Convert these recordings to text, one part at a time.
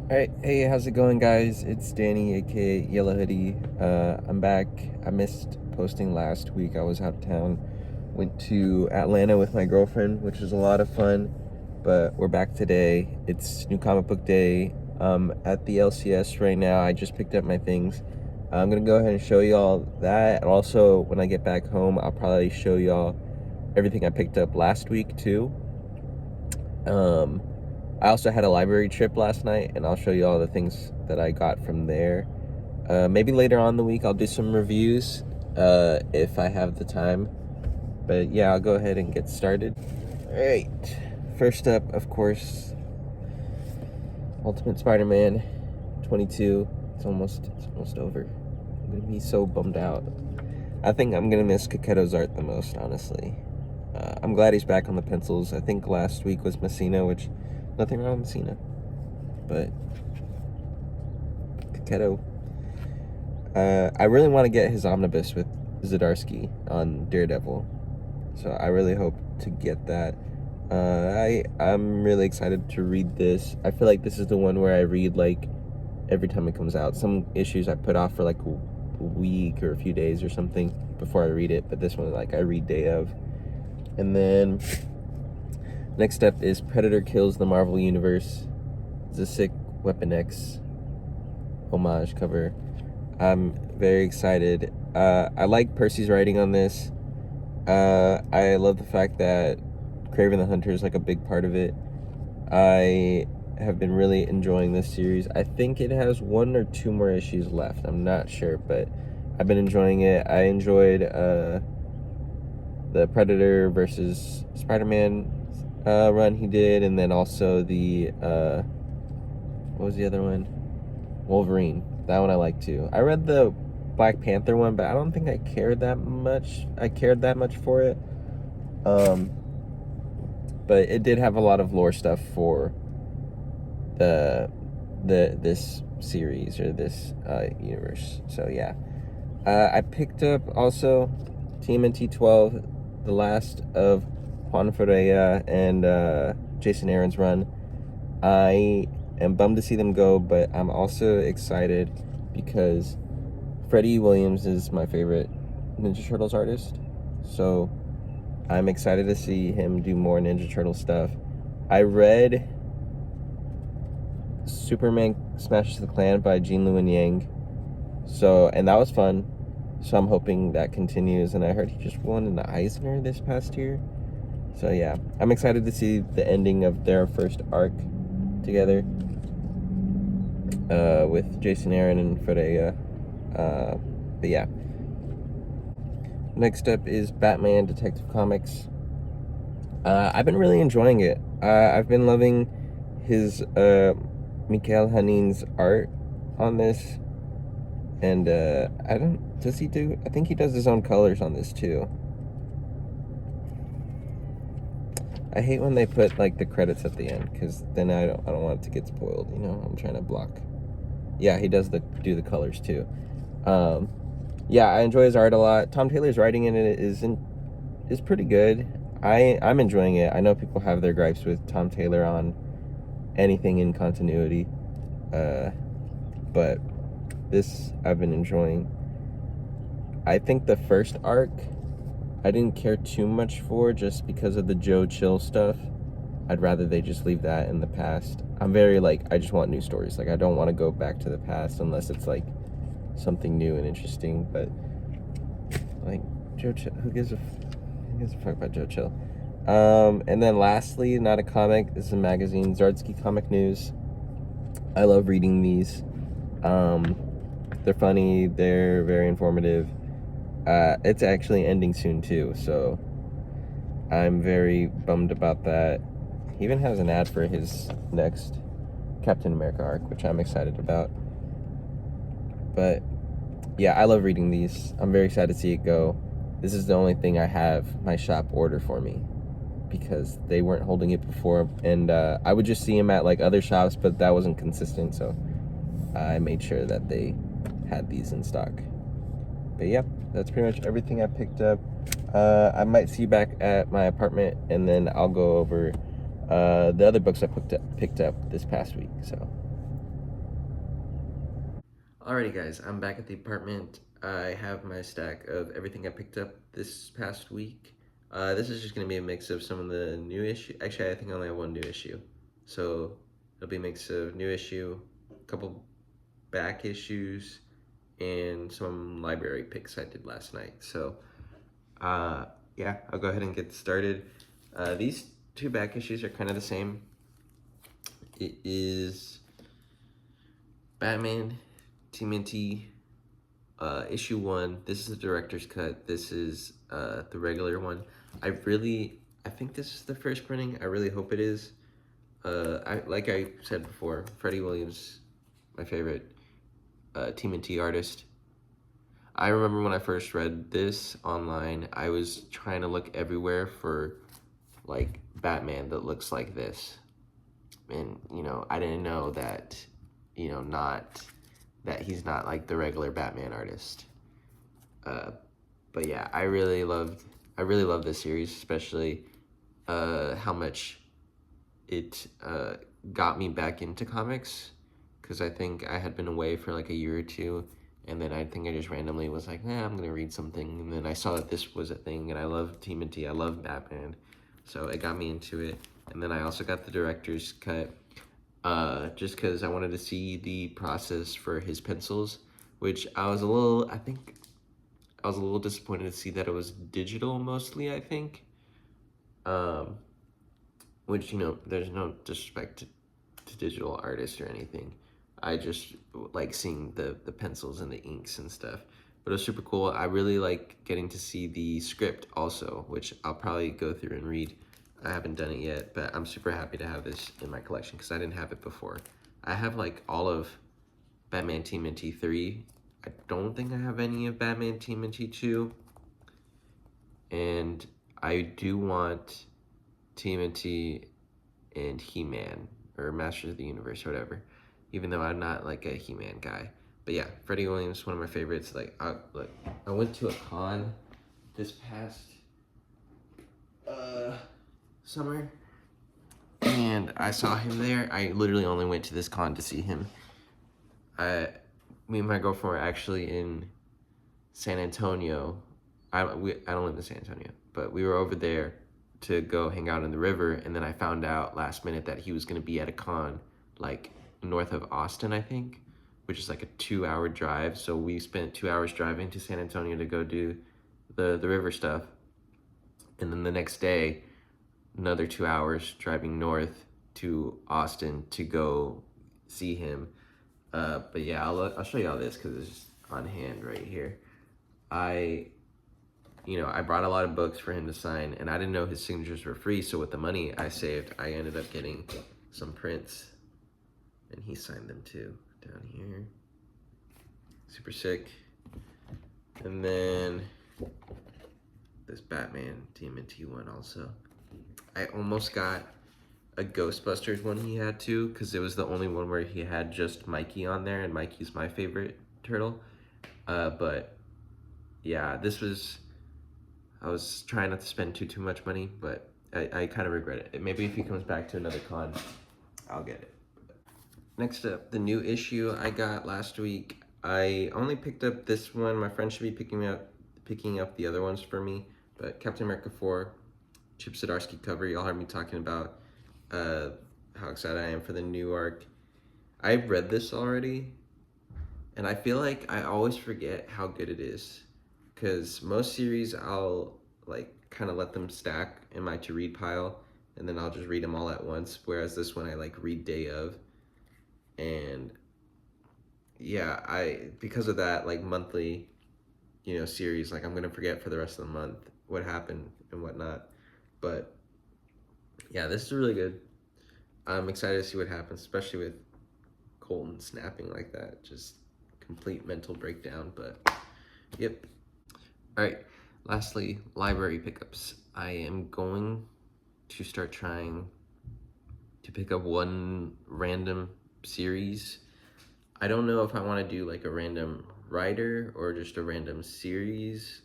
Alright, hey, how's it going, guys? It's Danny, aka Yellow Hoodie. I'm back. I missed posting last week. I was out of town. Went to Atlanta with my girlfriend, which was a lot of fun. But we're back today. It's New Comic Book Day. At the LCS right now. I just picked up my things. I'm gonna go ahead and show y'all that. And also, when I get back home, I'll probably show y'all everything I picked up last week too. I also had a library trip last night, and I'll show you all the things that I got from there. Maybe later on in the week I'll do some reviews if I have the time. But yeah, I'll go ahead and get started. Alright, first up, of course, Ultimate Spider-Man 22. It's almost over. I'm gonna be so bummed out. I think I'm gonna miss Kaketo's art the most, honestly. I'm glad he's back on the pencils. I think last week was Messina, which, nothing wrong with Messina, but Kaketo. I really want to get his omnibus with Zdarsky on Daredevil, so I really hope to get that. I'm really excited to read this. I feel like this is the one where I read like every time it comes out. Some issues I put off for like a week or a few days or something before I read it, but this one like I read day of. And then next up is Predator Kills the Marvel Universe. It's a sick Weapon X homage cover. I'm very excited. I like Percy's writing on this. I love the fact that Kraven the Hunter is like a big part of it. I have been really enjoying this series. I think it has 1 or 2 more issues left. I'm not sure, but I've been enjoying it. I enjoyed the Predator versus Spider-Man run he did, and then also the what was the other one? Wolverine. That one I like too. I read the Black Panther one, but I don't think I cared that much. For it. But it did have a lot of lore stuff for this series or this universe. So yeah. I picked up also TMNT 12, the last of Juan Ferreira and Jason Aaron's run. I am bummed to see them go, but I'm also excited because Freddie Williams is my favorite Ninja Turtles artist. So I'm excited to see him do more Ninja Turtle stuff. I read Superman Smashes the Klan by Gene Luen Yang. And that was fun. So I'm hoping that continues. And I heard he just won an Eisner this past year. So yeah, I'm excited to see the ending of their first arc together with Jason Aaron and Ferreira. But yeah. Next up is Batman Detective Comics. I've been really enjoying it. I've been loving his Mikael Hanin's art on this. And I think he does his own colors on this too. I hate when they put like the credits at the end, because then I don't want it to get spoiled, you know. I'm trying to block. Yeah, he does do the colors too. Yeah, I enjoy his art a lot. Tom Taylor's writing in it is pretty good. I'm enjoying it. I know people have their gripes with Tom Taylor on anything in continuity, but this I've been enjoying. I think the first arc I didn't care too much for, just because of the Joe Chill stuff. I'd rather they just leave that in the past. I'm very like, I just want new stories. Like, I don't want to go back to the past unless it's like something new and interesting. But like Joe Chill, who gives a fuck about Joe Chill? And then lastly, not a comic, this is a magazine, Zdarsky Comic News. I love reading these. They're funny, they're very informative. It's actually ending soon too, so I'm very bummed about that. He even has an ad for his next Captain America arc, which I'm excited about. But yeah, I love reading these. I'm very excited to see it go. This is the only thing I have my shop order for me, because they weren't holding it before, and I would just see them at like other shops, but that wasn't consistent, so I made sure that they had these in stock. But yeah, that's pretty much everything I picked up. I might see you back at my apartment, and then I'll go over the other books I picked up this past week. So Alrighty guys, I'm back at the apartment. I have my stack of everything I picked up this past week. This is just going to be a mix of some of the new issue. Actually, I think I only have one new issue. So it'll be a mix of new issue, a couple back issues, and some library picks I did last night. So yeah, I'll go ahead and get started. These two back issues are kind of the same. It is Batman TMNT issue 1. This is the director's cut. This is the regular one. I think this is the first printing. I really hope it is. Like I said before, Freddie Williams, my favorite TMNT artist. I remember when I first read this online, I was trying to look everywhere for like Batman that looks like this. And, you know, I didn't know that, you know, that he's not like the regular Batman artist. But yeah, I really love this series, especially how much it got me back into comics, because I think I had been away for like a year or two, and then I think I just randomly was like, I'm gonna read something, and then I saw that this was a thing, and I love TMNT, I love Batman, so it got me into it. And then I also got the director's cut, just because I wanted to see the process for his pencils, which I was a little disappointed to see that it was digital mostly, I think. Which, you know, there's no disrespect to digital artists or anything. I just like seeing the pencils and the inks and stuff. But it was super cool. I really like getting to see the script also, which I'll probably go through and read. I haven't done it yet, but I'm super happy to have this in my collection because I didn't have it before. I have like all of Batman TMNT 3. I don't think I have any of Batman TMNT 2. And I do want TMNT and He-Man, or Masters of the Universe, or whatever, even though I'm not like a He-Man guy. But yeah, Freddie Williams, one of my favorites. Like, look, I went to a con this past summer, and I saw him there. I literally only went to this con to see him. Me and my girlfriend were actually in San Antonio. I don't live in San Antonio, but we were over there to go hang out in the river, and then I found out last minute that he was going to be at a con like north of Austin, I think, which is like a 2-hour drive. So we spent 2 hours driving to San Antonio to go do the river stuff, and then the next day another 2 hours driving north to Austin to go see him. But yeah, I'll show you all this because it's on hand right here. I brought a lot of books for him to sign, and I didn't know his signatures were free, so with the money I saved, I ended up getting some prints, and he signed them too, down here. Super sick. And then this Batman TMNT one also. I almost got a Ghostbusters one he had too, because it was the only one where he had just Mikey on there, and Mikey's my favorite turtle. But yeah, I was trying not to spend too much money, but I kind of regret it. Maybe if he comes back to another con, I'll get it. Next up, the new issue I got last week. I only picked up this one. My friend should be picking up the other ones for me. But Captain America 4, Chip Zdarsky cover. Y'all heard me talking about how excited I am for the new arc. I've read this already, and I feel like I always forget how good it is. Because most series I'll like kind of let them stack in my to read pile, and then I'll just read them all at once, whereas this one I like read day of. And yeah, because of that, like monthly, you know, series, like I'm gonna forget for the rest of the month what happened and whatnot. But yeah, this is really good. I'm excited to see what happens, especially with Colton snapping like that. Just complete mental breakdown, but yep. All right, lastly, library pickups. I am going to start trying to pick up one random series. I don't know if I want to do like a random writer or just a random series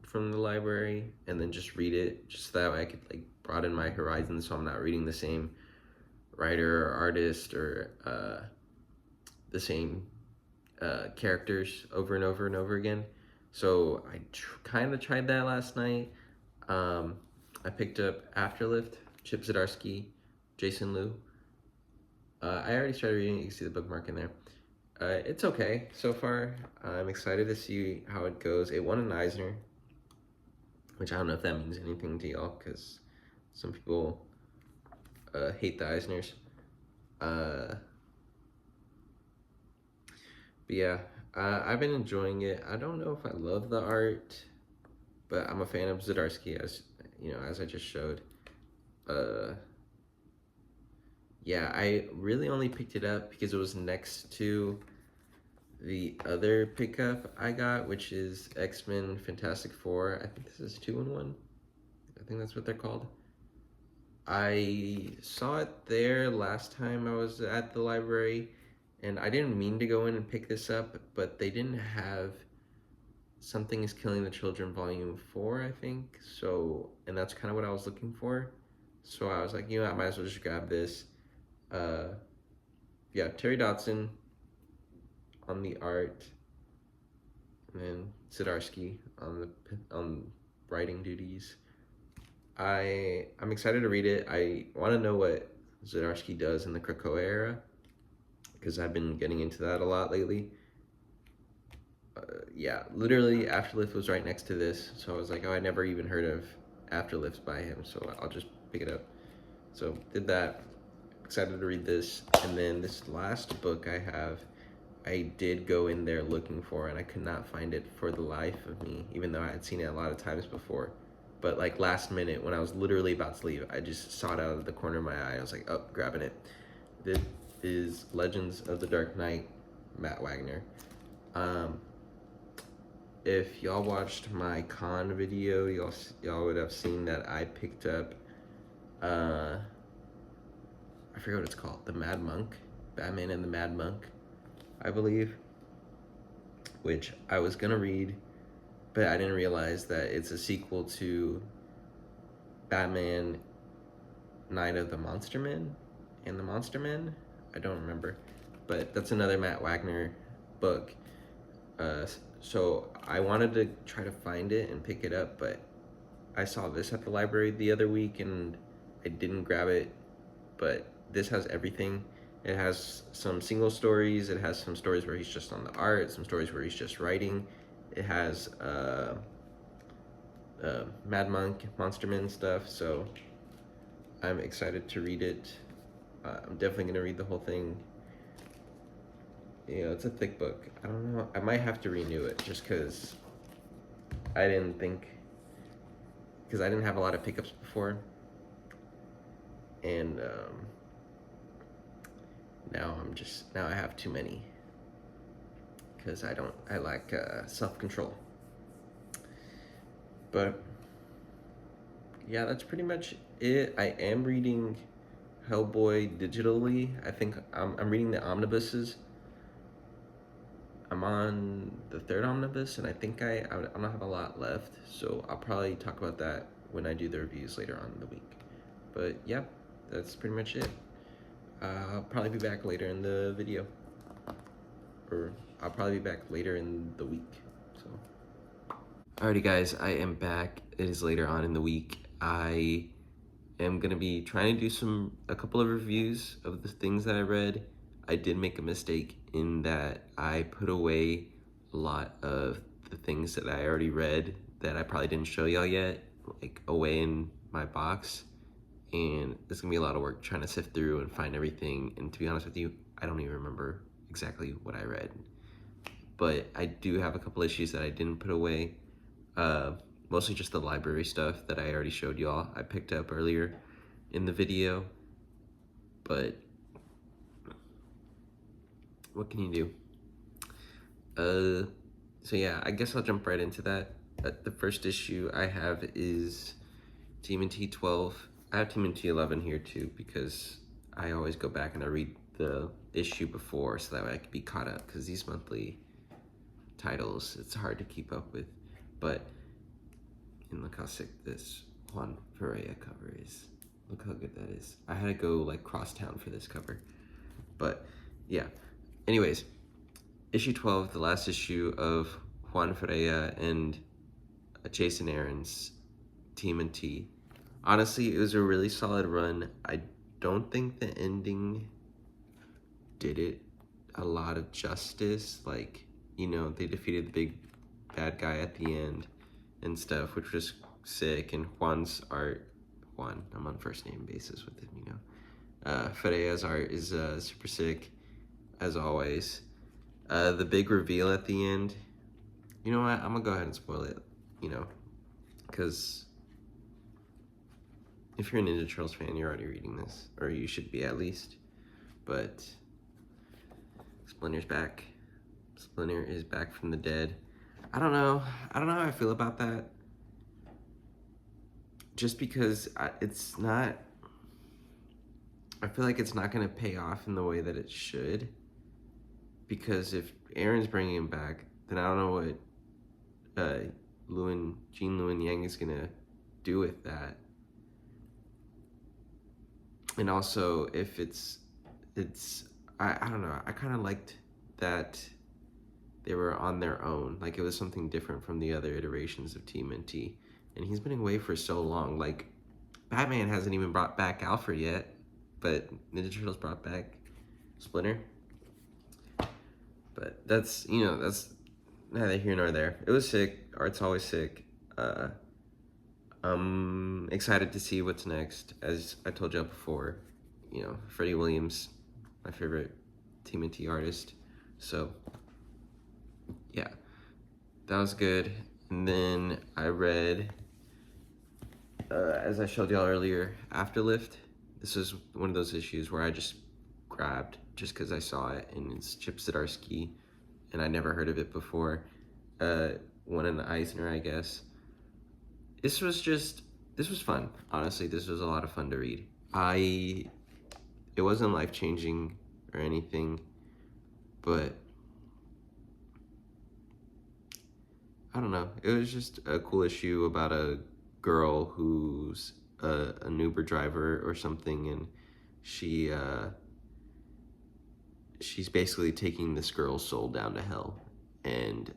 from the library and then just read it, just that way I could like broaden my horizons so I'm not reading the same writer or artist or the same characters over and over and over again. So I kind of tried that last night. I picked up Afterlift, Chip Zdarsky, Jason Liu. I already started reading it. You can see the bookmark in there. It's okay so far. I'm excited to see how it goes. It won an Eisner, which I don't know if that means anything to y'all, because some people hate the Eisners. But yeah, I've been enjoying it. I don't know if I love the art, but I'm a fan of Zdarsky, as you know, as I just showed. Yeah, I really only picked it up because it was next to the other pickup I got, which is X-Men Fantastic Four. I think this is 2-in-1. I think that's what they're called. I saw it there last time I was at the library, and I didn't mean to go in and pick this up, but they didn't have Something is Killing the Children Volume 4, I think. So, and that's kind of what I was looking for. So I was like, you know, I might as well just grab this. Yeah, Terry Dodson on the art, and then Zdarsky on writing duties. I'm excited to read it. I want to know what Zdarsky does in the Krakoa era, because I've been getting into that a lot lately. Yeah, literally Afterlift was right next to this, so I was like, oh, I never even heard of Afterlift by him, so I'll just pick it up. So did that. Excited to read this. And then this last book I did go in there looking for, and I could not find it for the life of me, even though I had seen it a lot of times before. But like last minute, when I was literally about to leave, I just saw it out of the corner of my eye. I was like, oh, grabbing it. This is Legends of the Dark Knight, Matt Wagner. If y'all watched my con video, y'all would have seen that I picked up, I forget what it's called, The Mad Monk, Batman and the Mad Monk, I believe, which I was gonna read, but I didn't realize that it's a sequel to Batman Night of the Monster Men and the Monster Men. I don't remember, but that's another Matt Wagner book. So I wanted to try to find it and pick it up, but I saw this at the library the other week and I didn't grab it. But this has everything. It has some single stories. It has some stories where he's just on the art, some stories where he's just writing. It has Mad Monk, Monster Man stuff. So I'm excited to read it. I'm definitely gonna read the whole thing. You know, it's a thick book. I don't know. I might have to renew it just because I didn't have a lot of pickups before. And now I have too many because I lack self-control. But yeah, that's pretty much it. I am reading Hellboy digitally. I think I'm reading the omnibuses. I'm on the third omnibus, and I think I don't have a lot left, so I'll probably talk about that when I do the reviews later on in the week. But yeah, that's pretty much it. I'll probably be back later in the video, or I'll probably be back later in the week. So, alrighty, guys, I am back. It is later on in the week. I am gonna be trying to do a couple of reviews of the things that I read. I did make a mistake in that I put away a lot of the things that I already read that I probably didn't show y'all yet, like away in my box. And it's gonna be a lot of work trying to sift through and find everything. And to be honest with you, I don't even remember exactly what I read. But I do have a couple issues that I didn't put away. Mostly just the library stuff that I already showed y'all. I picked up earlier in the video, but what can you do? So yeah, I guess I'll jump right into that. The first issue I have is TMNT 12. I have TMNT 11 here too, because I always go back and I read the issue before so that way I can be caught up, because these monthly titles, it's hard to keep up with. But, and look how sick this Juan Ferreira cover is. Look how good that is. I had to go like cross town for this cover. But yeah, anyways, issue 12, the last issue of Juan Ferreira and Jason Aaron's TMNT. Honestly, it was a really solid run. I don't think the ending did it a lot of justice. Like, you know, they defeated the big bad guy at the end and stuff, which was sick. And Juan's art, Juan, I'm on first name basis with him, you know. Ferreira's art is super sick, as always. The big reveal at the end, you know what, I'm gonna go ahead and spoil it, you know, because if you're a Ninja Turtles fan, you're already reading this, or you should be at least. But Splinter's back. Splinter is back from the dead. I don't know how I feel about that. Just because it's not, I feel like it's not gonna pay off in the way that it should. Because if Aaron's bringing him back, then I don't know what Gene Luen Yang is gonna do with that. And also, if it's I don't know, I kind of liked that they were on their own. Like, it was something different from the other iterations of TMNT. And he's been away for so long. Like, Batman hasn't even brought back Alfred yet, but Ninja Turtles brought back Splinter. But that's, you know, that's neither here nor there. It was sick. Art's always sick. I'm excited to see what's next. As I told you before, you know, Freddie Williams, my favorite TMNT artist. So, yeah, that was good. And then I read, as I showed y'all earlier, Afterlift. This is one of those issues where I just grabbed just because I saw it, and it's Chip Zdarsky, and I never heard of it before. Won an Eisner, I guess. This was fun. Honestly, this was a lot of fun to read. It wasn't life-changing or anything, but I don't know. It was just a cool issue about a girl who's an Uber driver or something, and she's basically taking this girl's soul down to hell, and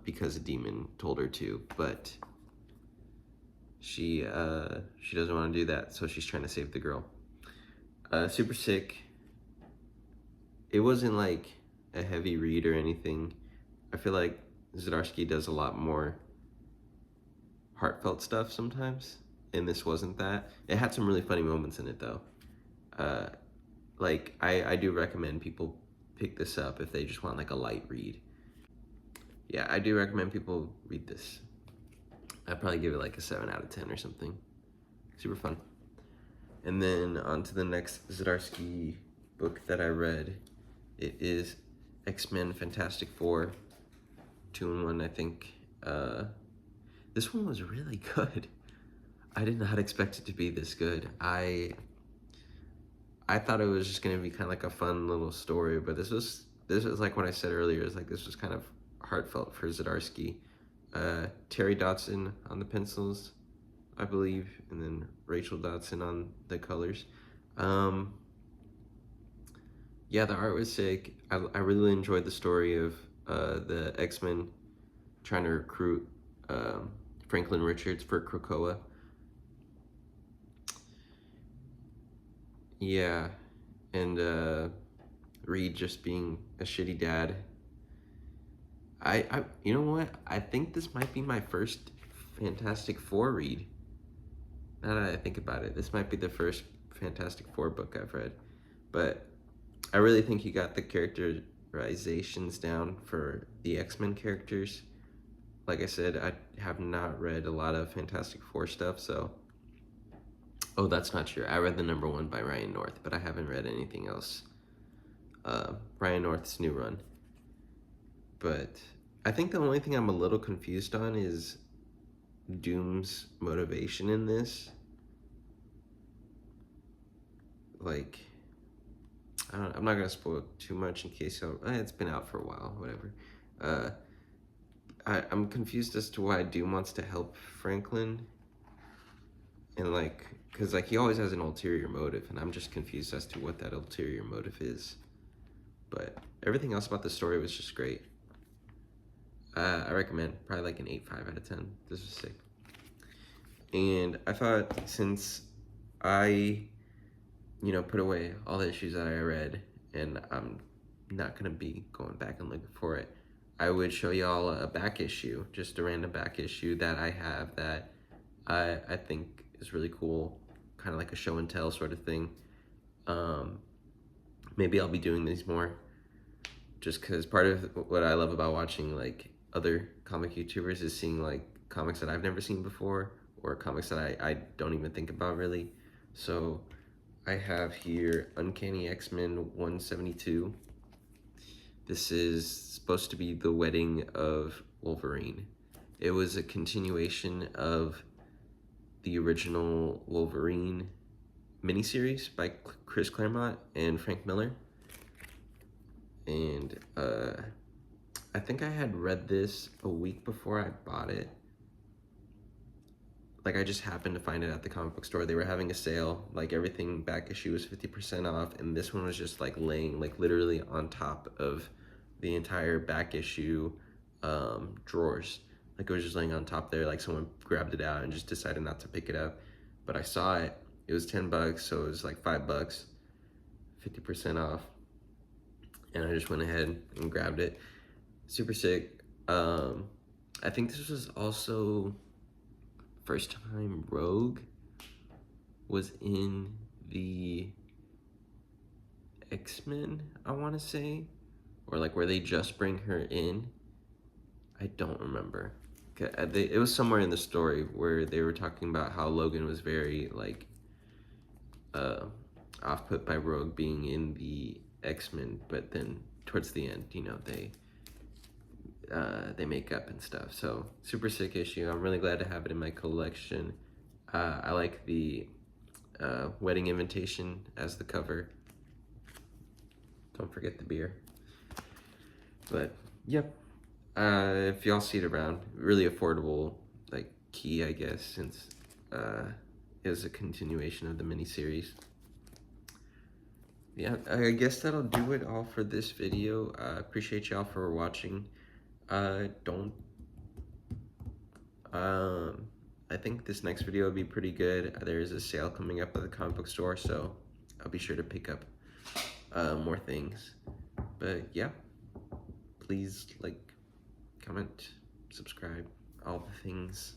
because a demon told her to, but she doesn't want to do that, so she's trying to save the girl. Super sick. It wasn't like a heavy read or anything. I feel like Zdarsky does a lot more heartfelt stuff sometimes, and this wasn't that. It had some really funny moments in it, though. Like, I do recommend people pick this up if they just want like a light read. Yeah, I do recommend people read this. I'd probably give it like a 7 out of 10 or something. Super fun. And then on to the next Zdarsky book that I read. It is X-Men Fantastic Four 2-in-1, I think. This one was really good. I did not expect it to be this good. I thought it was just gonna be kind of like a fun little story, but this was like what I said earlier. It's like this was kind of heartfelt for Zdarsky. Terry Dodson on the pencils, I believe, and then Rachel Dodson on the colors. Yeah, the art was sick. I really enjoyed the story of the X-Men trying to recruit Franklin Richards for Krakoa. Yeah, and Reed just being a shitty dad. You know what? I think this might be my first Fantastic Four read. Now that I think about it, this might be the first Fantastic Four book I've read. But I really think he got the characterizations down for the X-Men characters. Like I said, I have not read a lot of Fantastic Four stuff, so... Oh, that's not true. I read the #1 by Ryan North, but I haven't read anything else. Ryan North's new run. But I think the only thing I'm a little confused on is Doom's motivation in this. Like, I'm not gonna spoil too much in case it's been out for a while, whatever. I'm confused as to why Doom wants to help Franklin, and like, cause like he always has an ulterior motive, and I'm just confused as to what that ulterior motive is. but everything else about the story was just great. I recommend, probably like an 8.5 out of 10. This was sick. And I thought, since I, put away all the issues that I read, and I'm not gonna be going back and looking for it, I would show y'all a back issue, just a random back issue that I have that I think is really cool, kind of like a show and tell sort of thing. Maybe I'll be doing these more, just because part of what I love about watching like other comic YouTubers is seeing like comics that I've never seen before, or comics that I don't even think about really. So I have here Uncanny X-Men 172. This is supposed to be the wedding of Wolverine. It was a continuation of the original Wolverine miniseries by Chris Claremont and Frank Miller. And I think I had read this a week before I bought it. Like, I just happened to find it at the comic book store. They were having a sale, like everything back issue was 50% off, and this one was just like laying like literally on top of the entire back issue drawers. Like, it was just laying on top there, like someone grabbed it out and just decided not to pick it up. But I saw it, it was $10, so it was like $5, 50% off. And I just went ahead and grabbed it. Super sick. I think this was also first time Rogue was in the X-Men, I want to say, or like where they just bring her in. I don't remember. It was somewhere in the story where they were talking about how Logan was very like off-put by Rogue being in the X-Men, but then towards the end, they make up and stuff. So super sick issue. I'm really glad to have it in my collection. I like the wedding invitation as the cover. Don't forget the beer. But yep, if y'all see it around, really affordable, like key, I guess, since it was a continuation of the miniseries. Yeah, I guess that'll do it all for this video. Appreciate y'all for watching. I think this next video will be pretty good. There's a sale coming up at the comic book store, so I'll be sure to pick up more things. But yeah, please like, comment, subscribe, all the things.